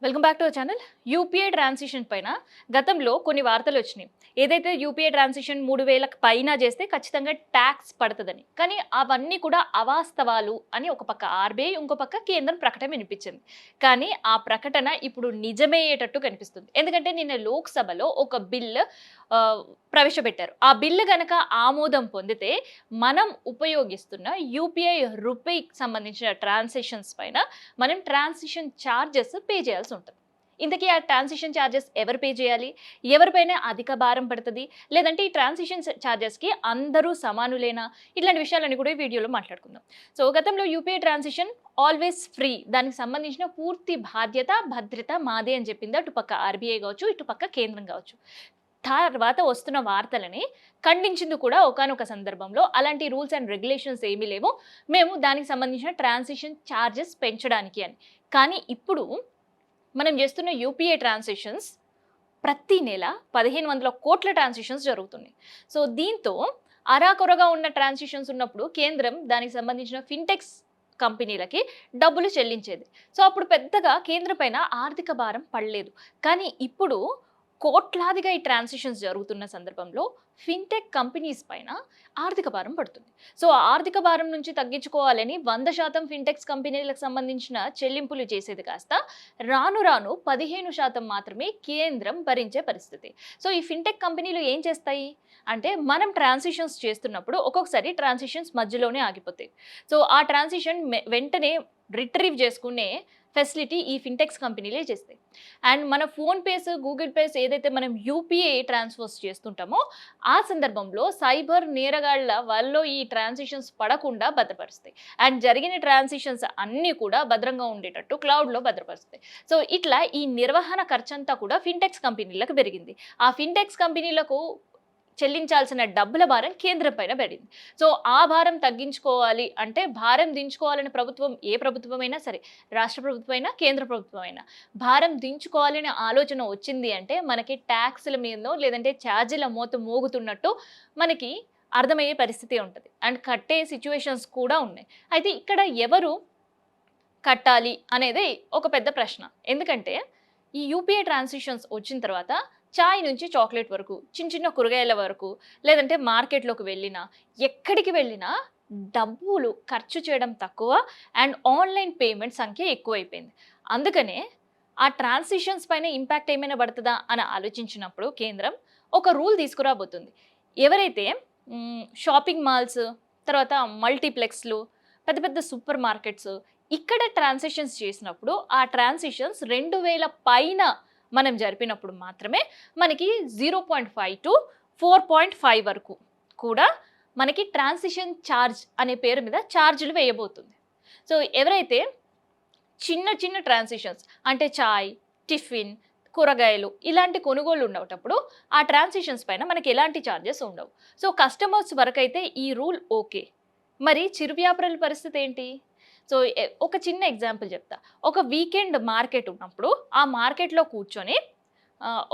Welcome back to our channel. UPI transition పైన గతంలో కొన్ని వార్తలు వచ్చినాయి. ఏదైతే యూపీఐ ట్రాన్సిషన్ 3,000 పైన చేస్తే ఖచ్చితంగా ట్యాక్స్ పడుతుందని. కానీ అవన్నీ కూడా అవాస్తవాలు అని ఒక పక్క ఆర్బీఐ, ఇంకో పక్క కేంద్రం ప్రకటన వినిపించింది. కానీ ఆ ప్రకటన ఇప్పుడు నిజమయ్యేటట్టు కనిపిస్తుంది. ఎందుకంటే నిన్న లోక్సభలో ఒక బిల్ ప్రవేశపెట్టారు. ఆ బిల్లు గనక ఆమోదం పొందితే మనం ఉపయోగిస్తున్న యూపీఐ రూపీకి సంబంధించిన ట్రాన్సాక్షన్స్ పైన మనం ట్రాన్సిషన్ ఛార్జెస్ పే చేయాల్సి ఉంటుంది. ఇంతకీ ఆ ట్రాన్సిషన్ ఛార్జెస్ ఎవరు పే చేయాలి? ఎవరిపైన అధిక భారం పడుతుంది? లేదంటే ఈ ట్రాన్సిషన్ ఛార్జెస్కి అందరూ సమానులేనా? ఇట్లాంటి విషయాలన్నీ కూడా ఈ వీడియోలో మాట్లాడుకుందాం. సో గతంలో యూపీఐ ట్రాన్సిషన్ ఆల్వేస్ ఫ్రీ, దానికి సంబంధించిన పూర్తి బాధ్యత భద్రత మాదే అని చెప్పింది అటుపక్క ఆర్బీఐ కావచ్చు, ఇటుపక్క కేంద్రం కావచ్చు. తర్వాత వస్తున్న వార్తలని ఖండించింది కూడా ఒకానొక సందర్భంలో. అలాంటి రూల్స్ అండ్ రెగ్యులేషన్స్ ఏమీ లేవు, మేము దానికి సంబంధించిన ట్రాన్సిషన్ ఛార్జెస్ పెంచడానికి అని. కానీ ఇప్పుడు మనం చేస్తున్న యూపీఐ ట్రాన్సాక్షన్స్ ప్రతి నెల 1,500 కోట్ల ట్రాన్సాక్షన్స్ జరుగుతున్నాయి. సో దీంతో అరాకొరగా ఉన్న ట్రాన్సాక్షన్స్ ఉన్నప్పుడు కేంద్రం దానికి సంబంధించిన ఫిన్టెక్స్ కంపెనీలకి డబ్బులు చెల్లించేది. సో అప్పుడు పెద్దగా కేంద్రం పైన ఆర్థిక భారం పడలేదు. కానీ ఇప్పుడు కోట్లాదిగా ఈ ట్రాన్సాక్షన్స్ జరుగుతున్న సందర్భంలో ఫిన్టెక్ కంపెనీస్ పైన ఆర్థిక భారం పడుతుంది. సో ఆ ఆర్థిక భారం నుంచి తగ్గించుకోవాలని 100% ఫిన్టెక్స్ కంపెనీలకు సంబంధించిన చెల్లింపులు చేసేది కాస్త రాను రాను 15% మాత్రమే కేంద్రం భరించే పరిస్థితి. సో ఈ ఫిన్టెక్ కంపెనీలు ఏం చేస్తాయి అంటే, మనం ట్రాన్సిషన్స్ చేస్తున్నప్పుడు ఒక్కొక్కసారి ట్రాన్సిషన్స్ మధ్యలోనే ఆగిపోతాయి. సో ఆ ట్రాన్సిషన్ వెంటనే రిట్రీవ్ చేసుకునే ఫెసిలిటీ ఈ ఫిన్టెక్స్ కంపెనీలే చేస్తాయి. అండ్ మన ఫోన్పేస్, గూగుల్ పేస్ ఏదైతే మనం యూపీఐ ట్రాన్స్ఫర్స్ చేస్తుంటామో ఆ సందర్భంలో సైబర్ నేరగాళ్ల వల్ల ఈ ట్రాన్సిషన్స్ పడకుండా భద్రపరుస్తాయి. అండ్ జరిగిన ట్రాన్సిషన్స్ అన్నీ కూడా భద్రంగా ఉండేటట్టు క్లౌడ్లో భద్రపరుస్తాయి. సో ఇట్లా ఈ నిర్వహణ ఖర్చంతా కూడా ఫిన్టెక్స్ కంపెనీలకు పెరిగింది. ఆ ఫిన్టెక్స్ కంపెనీలకు చెల్లించాల్సిన డబ్బుల భారం కేంద్రం పైన పడింది. సో ఆ భారం తగ్గించుకోవాలి అంటే, భారం దించుకోవాలని ప్రభుత్వం, ఏ ప్రభుత్వమైనా సరే, రాష్ట్ర ప్రభుత్వమైనా కేంద్ర ప్రభుత్వమైనా భారం దించుకోవాలనే ఆలోచన వచ్చింది అంటే మనకి ట్యాక్స్ల మీదనో లేదంటే ఛార్జీల మోత మోగుతున్నట్టు మనకి అర్థమయ్యే పరిస్థితి ఉంటుంది. అండ్ కట్టే సిచ్యువేషన్స్ కూడా ఉన్నాయి. అయితే ఇక్కడ ఎవరు కట్టాలి అనేది ఒక పెద్ద ప్రశ్న. ఎందుకంటే ఈ యూపీఐ ట్రాన్సాక్షన్స్ వచ్చిన తర్వాత చాయ్ నుంచి చాక్లెట్ వరకు, చిన్న చిన్న కూరగాయల వరకు, లేదంటే మార్కెట్లోకి వెళ్ళినా, ఎక్కడికి వెళ్ళినా డబ్బులు ఖర్చు చేయడం తక్కువ అండ్ ఆన్లైన్ పేమెంట్ సంఖ్య ఎక్కువైపోయింది. అందుకనే ఆ ట్రాన్సిషన్స్ పైన ఇంపాక్ట్ ఏమైనా పడుతుందా అని ఆలోచించినప్పుడు కేంద్రం ఒక రూల్ తీసుకురాబోతుంది. ఎవరైతే షాపింగ్ మాల్స్, తర్వాత మల్టీప్లెక్స్లు, పెద్ద పెద్ద సూపర్ మార్కెట్స్ ఇక్కడ ట్రాన్సాక్షన్స్ చేసినప్పుడు ఆ ట్రాన్సాక్షన్స్ 2,000 పైన మనం జరిపినప్పుడు మాత్రమే మనకి 0.5 టు 4.5 వరకు కూడా మనకి ట్రాన్సిషన్ ఛార్జ్ అనే పేరు మీద ఛార్జీలు వేయబోతుంది. సో ఎవరైతే చిన్న చిన్న ట్రాన్సిషన్స్ అంటే చాయ్, టిఫిన్, కూరగాయలు ఇలాంటి కొనుగోలు ఉండేటప్పుడు ఆ ట్రాన్సిషన్స్ పైన మనకి ఎలాంటి ఛార్జెస్ ఉండవు. సో కస్టమర్స్ వరకు అయితే ఈ రూల్ ఓకే. మరి చిరు వ్యాపారుల పరిస్థితి ఏంటి? సో ఒక చిన్న ఎగ్జాంపుల్ చెప్తా. ఒక వీకెండ్ మార్కెట్ ఉన్నప్పుడు ఆ మార్కెట్లో కూర్చొని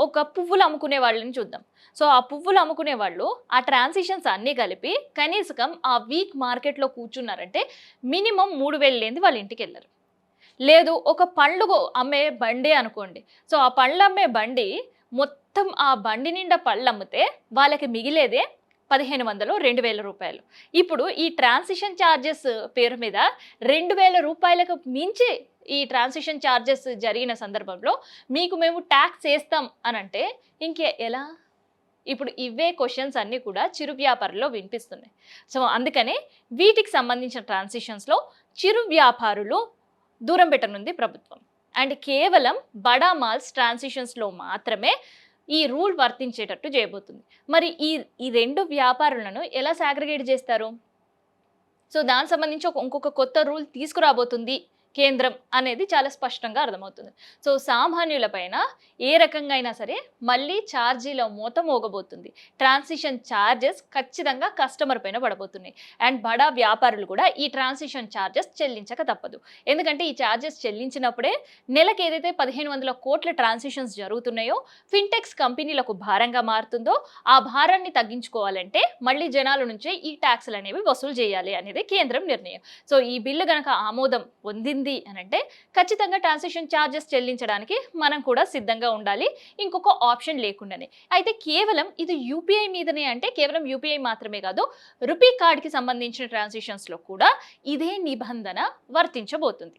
ఒక పువ్వులు అమ్ముకునే వాళ్ళని చూద్దాం. సో ఆ పువ్వులు అమ్ముకునే వాళ్ళు ఆ ట్రాన్సిషన్స్ అన్నీ కలిపి కనీసం ఆ వీక్ మార్కెట్లో కూర్చున్నారంటే మినిమం 3,000 లేనిది వాళ్ళ ఇంటికి వెళ్ళరు. లేదు ఒక పళ్ళు అమ్మే బండి అనుకోండి. సో ఆ పళ్ళు అమ్మే బండి మొత్తం ఆ బండి నిండా పళ్ళు అమ్మితే వాళ్ళకి మిగిలేదే 1,500, 2,000 రూపాయలు. ఇప్పుడు ఈ ట్రాన్సిషన్ ఛార్జెస్ పేరు మీద 2,000 రూపాయలకు మించి ఈ ట్రాన్సిషన్ ఛార్జెస్ జరిగిన సందర్భంలో మీకు మేము ట్యాక్స్ వేస్తాం అని అంటే ఇంకే ఎలా? ఇప్పుడు ఇవే క్వశ్చన్స్ అన్నీ కూడా చిరు వ్యాపారుల్లో వినిపిస్తున్నాయి. సో అందుకనే వీటికి సంబంధించిన ట్రాన్సిషన్స్లో చిరు వ్యాపారులు దూరం పెట్టనుంది ప్రభుత్వం. అండ్ కేవలం బడా మాల్స్ ట్రాన్సిషన్స్లో మాత్రమే ఈ రూల్ వర్తించేటట్టు చేయబోతుంది. మరి ఈ రెండు వ్యాపారులను ఎలా సాగ్రిగేట్ చేస్తారు? సో దానికి సంబంధించి ఇంకొక కొత్త రూల్ తీసుకురాబోతుంది కేంద్రం అనేది చాలా స్పష్టంగా అర్థమవుతుంది. సో సామాన్యుల పైన ఏ రకంగా అయినా సరే మళ్ళీ ఛార్జీల మోత మోగబోతుంది. ట్రాన్సిషన్ ఛార్జెస్ ఖచ్చితంగా కస్టమర్ పైన పడబోతున్నాయి. అండ్ బడా వ్యాపారులు కూడా ఈ ట్రాన్సిషన్ ఛార్జెస్ చెల్లించక తప్పదు. ఎందుకంటే ఈ ఛార్జెస్ చెల్లించినప్పుడే నెలకు ఏదైతే 1,500 కోట్ల ట్రాన్సిషన్స్ జరుగుతున్నాయో ఫిన్టెక్స్ కంపెనీలకు భారంగా మారుతుందో ఆ భారాన్ని తగ్గించుకోవాలంటే మళ్ళీ జనాల నుంచే ఈ ట్యాక్స్లు అనేవి వసూలు చేయాలి అనేది కేంద్రం నిర్ణయం. సో ఈ బిల్లు గనక ఆమోదం పొందింది ఉంది అని అంటే ఖచ్చితంగా ట్రాన్సాక్షన్ ఛార్జెస్ చెల్లించడానికి మనం కూడా సిద్ధంగా ఉండాలి, ఇంకొక ఆప్షన్ లేకుండానే. అయితే కేవలం ఇది యూపీఐ మీదనే అంటే కేవలం యూపీఐ మాత్రమే కాదు, రూపీ కార్డ్కి సంబంధించిన ట్రాన్సాక్షన్స్లో కూడా ఇదే నిబంధన వర్తించబోతుంది.